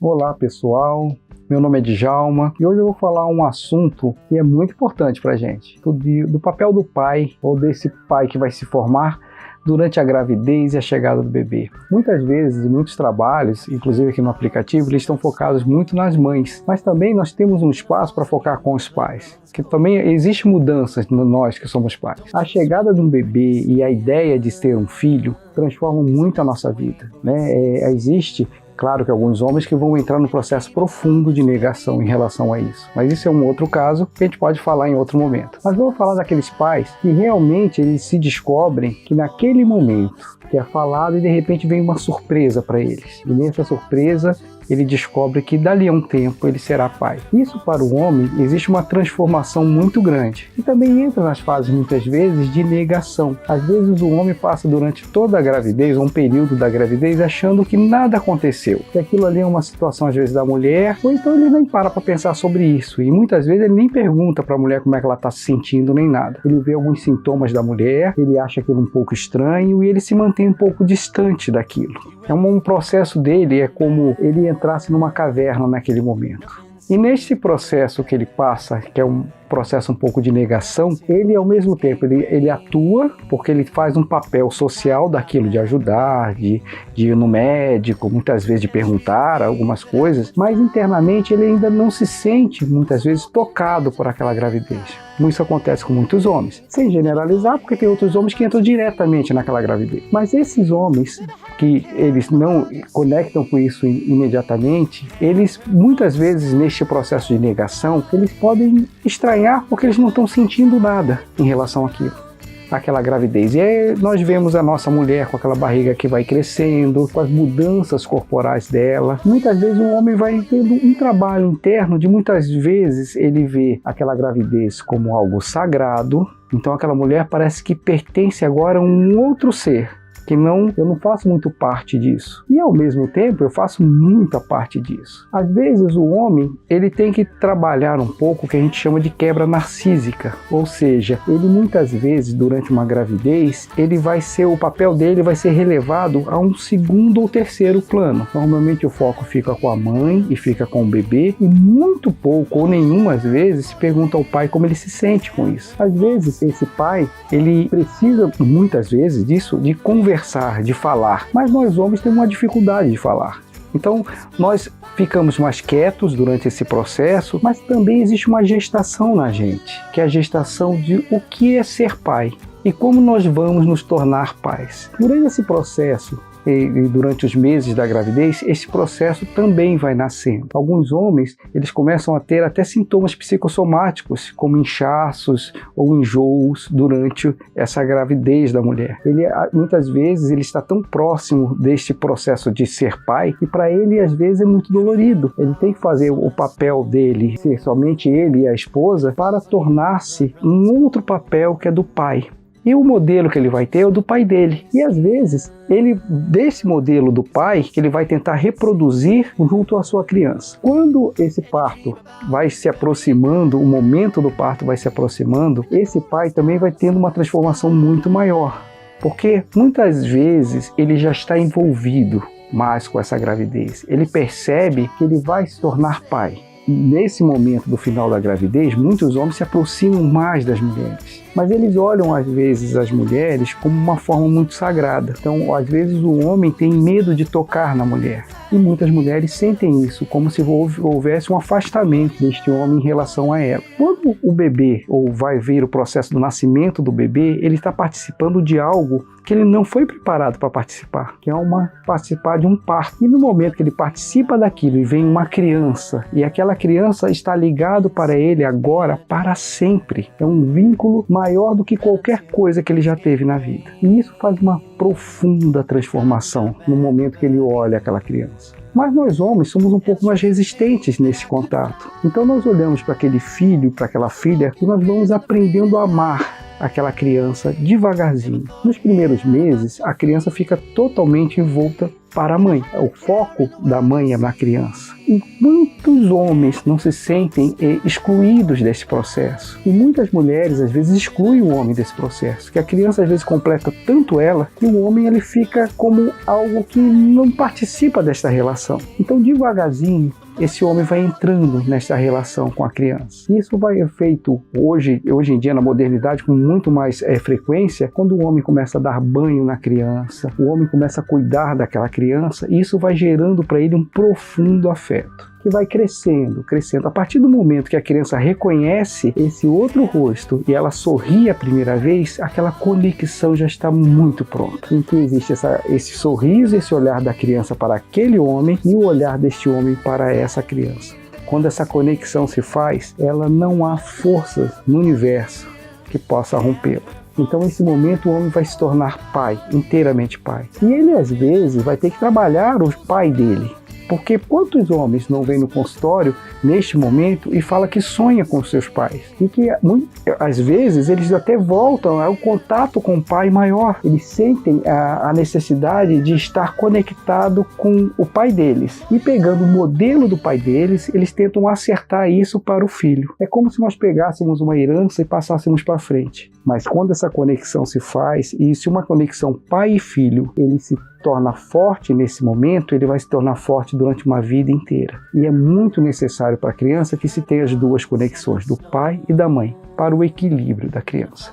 Olá pessoal, meu nome é Djalma e hoje eu vou falar um assunto que é muito importante para a gente, do papel do pai ou desse pai que vai se formar durante a gravidez e a chegada do bebê. Muitas vezes, em muitos trabalhos, inclusive aqui no aplicativo, eles estão focados muito nas mães, mas também nós temos um espaço para focar com os pais, que também existe mudanças no nós que somos pais. A chegada de um bebê e a ideia de ter um filho transformam muito a nossa vida, né? Existe claro que alguns homens que vão entrar num processo profundo de negação em relação a isso. Mas isso é um outro caso que a gente pode falar em outro momento. Mas vamos falar daqueles pais que realmente eles se descobrem que naquele momento que é falado e de repente vem uma surpresa para eles. E nessa surpresa ele descobre que dali a um tempo ele será pai. Isso para o homem existe uma transformação muito grande. E também entra nas fases muitas vezes de negação. Às vezes o homem passa durante toda a gravidez, ou um período da gravidez, achando que nada aconteceu. Que aquilo ali é uma situação às vezes da mulher, ou então ele nem para pensar sobre isso. E muitas vezes ele nem pergunta para a mulher como é que ela está se sentindo, nem nada. Ele vê alguns sintomas da mulher, ele acha aquilo um pouco estranho e ele se mantém um pouco distante daquilo. É um processo dele, é como ele entrasse numa caverna naquele momento. E nesse processo que ele passa, que é um processo um pouco de negação, ele ao mesmo tempo ele atua porque ele faz um papel social daquilo de ajudar, de ir no médico, muitas vezes de perguntar algumas coisas, mas internamente ele ainda não se sente muitas vezes tocado por aquela gravidez. Isso acontece com muitos homens, sem generalizar, porque tem outros homens que entram diretamente naquela gravidez. Mas esses homens que eles não conectam com isso imediatamente, eles muitas vezes neste processo de negação, eles podem estranhar porque eles não estão sentindo nada em relação àquela gravidez. E aí nós vemos a nossa mulher com aquela barriga que vai crescendo, com as mudanças corporais dela. Muitas vezes um homem vai tendo um trabalho interno de muitas vezes ele vê aquela gravidez como algo sagrado. Então aquela mulher parece que pertence agora a um outro ser. Que eu não faço muito parte disso. E ao mesmo tempo eu faço muita parte disso. Às vezes o homem ele tem que trabalhar um pouco o que a gente chama de quebra narcísica. Ou seja, ele muitas vezes durante uma gravidez, o papel dele vai ser relevado a um segundo ou terceiro plano. Normalmente o foco fica com a mãe e fica com o bebê e muito pouco ou nenhumas vezes se pergunta ao pai como ele se sente com isso. Às vezes esse pai, ele precisa muitas vezes disso, de conversar, de falar, mas nós homens temos uma dificuldade de falar. Então nós ficamos mais quietos durante esse processo, mas também existe uma gestação na gente, que é a gestação de o que é ser pai e como nós vamos nos tornar pais. Durante esse processo e durante os meses da gravidez, esse processo também vai nascendo. Alguns homens, eles começam a ter até sintomas psicossomáticos, como inchaços ou enjoos durante essa gravidez da mulher. Muitas vezes, ele está tão próximo deste processo de ser pai, que para ele, às vezes, é muito dolorido. Ele tem que fazer o papel dele, ser somente ele e a esposa, para tornar-se um outro papel que é do pai. E o modelo que ele vai ter é o do pai dele. E às vezes, desse modelo do pai, que ele vai tentar reproduzir junto à sua criança. Quando esse parto vai se aproximando, o momento do parto vai se aproximando, esse pai também vai tendo uma transformação muito maior. Porque muitas vezes ele já está envolvido mais com essa gravidez. Ele percebe que ele vai se tornar pai. Nesse momento do final da gravidez, muitos homens se aproximam mais das mulheres. Mas eles olham, às vezes, as mulheres como uma forma muito sagrada. Então, às vezes, o homem tem medo de tocar na mulher. E muitas mulheres sentem isso, como se houvesse um afastamento deste homem em relação a ela. Quando o bebê, ou vai ver o processo do nascimento do bebê, ele está participando de algo que ele não foi preparado para participar, que é participar de um parto. E no momento que ele participa daquilo e vem uma criança, e aquela criança está ligado para ele agora para sempre. É um vínculo maior do que qualquer coisa que ele já teve na vida. E isso faz uma profunda transformação no momento que ele olha aquela criança. Mas nós homens somos um pouco mais resistentes nesse contato. Então nós olhamos para aquele filho, para aquela filha, e nós vamos aprendendo a amar aquela criança devagarzinho. Nos primeiros meses, a criança fica totalmente envolta para a mãe. O foco da mãe é na criança. E muitos homens não se sentem excluídos desse processo. E muitas mulheres, às vezes, excluem o homem desse processo. Que a criança, às vezes, completa tanto ela que o homem ele fica como algo que não participa desta relação. Então, devagarzinho, esse homem vai entrando nessa relação com a criança. Isso vai ser feito hoje em dia, na modernidade, com muito mais frequência, quando o homem começa a dar banho na criança, o homem começa a cuidar daquela criança, e isso vai gerando para ele um profundo afeto, que vai crescendo, crescendo. A partir do momento que a criança reconhece esse outro rosto e ela sorri a primeira vez, aquela conexão já está muito pronta. Em que existe esse sorriso, esse olhar da criança para aquele homem e o olhar deste homem para essa criança. Quando essa conexão se faz, ela não há forças no universo que possa rompê-la. Então, nesse momento, o homem vai se tornar pai, inteiramente pai. E ele, às vezes, vai ter que trabalhar o pai dele. Porque quantos homens não vêm no consultório neste momento e fala que sonha com seus pais? E que às vezes eles até voltam ao contato com o pai maior. Eles sentem a necessidade de estar conectado com o pai deles. E pegando o modelo do pai deles, eles tentam acertar isso para o filho. É como se nós pegássemos uma herança e passássemos para frente. Mas quando essa conexão se faz, e se uma conexão pai e filho, ele se torna forte nesse momento, ele vai se tornar forte durante uma vida inteira. E é muito necessário para a criança que se tenha as duas conexões, do pai e da mãe, para o equilíbrio da criança.